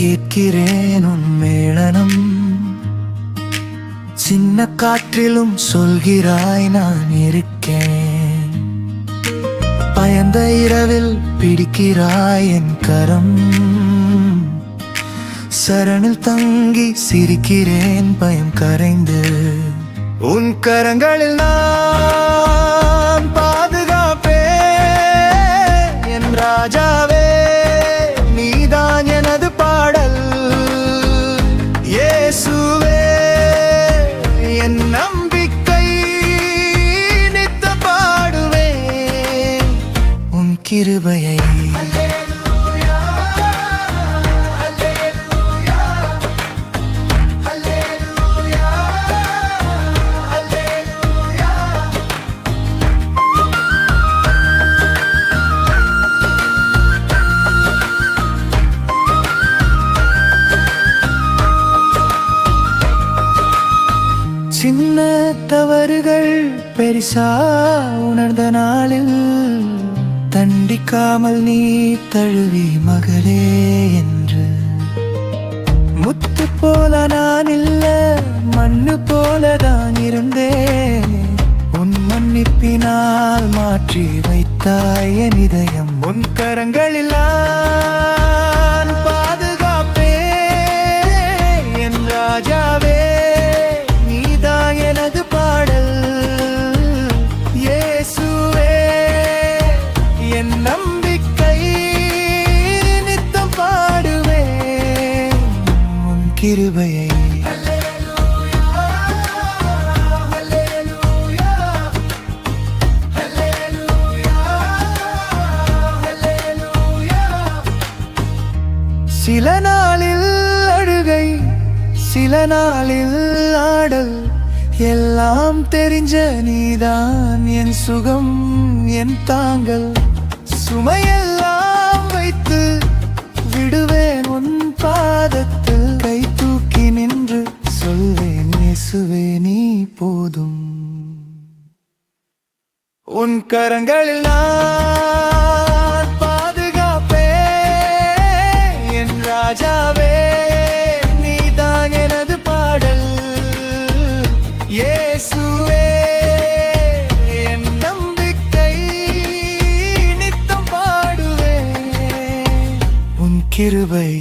கேட்கிறேன் உன் மேளனம். சின்ன காற்றிலும் சொல்கிறாய் நான் இருக்கேன். பயந்த இரவில் பிடிக்கிறாய் என் கரம். சரணில் தங்கி சிரிக்கிறேன் பயம் கரைந்து. உன் கரங்களில் நான் பாதுகாப்பேன் என் ராஜாவே. நீதான் எனது பாடல் இயேசுவே. என் நம்பிக்கை நித்த பாடுவேன் உன் கிருபையை. சின்ன தவறுகள் பெரிசா உணர்ந்த நாளில் தண்டிக்காமல் நீ தழுவி மகளே என்று. முத்து போல நான் இல்ல மண்ணு போலதான் இருந்தேன். உன் மன்னிப்பினால் மாற்றி வைத்தாய் என் இதயம். உன் கரங்களில் நான் பாதுகாப்பேன் என் ராஜாவே. எனது பாடல் இயேசுவே. என் நம்பிக்கை நித்தம் பாடுவேன் உன் கிருபையை. சில நாளில் அழுகை சில நாளில் ஆடல் எல்லாம் தெரிஞ்ச நீதான் என் சுகம் என் தாங்கல். சுமையெல்லாம் வைத்து விடுவேன் உன் பாதத்தில். கை தூக்கி நின்று சொல்வேன் இயேசுவே நீ போதும். உன் கரங்களில் நான் பாதுகாப்பேன் என் ராஜாவே. நீதான் எனது பாடல் இயேசுவே. என் நம்பிக்கை நித்தம் பாடுவேன் உன் கிருபை.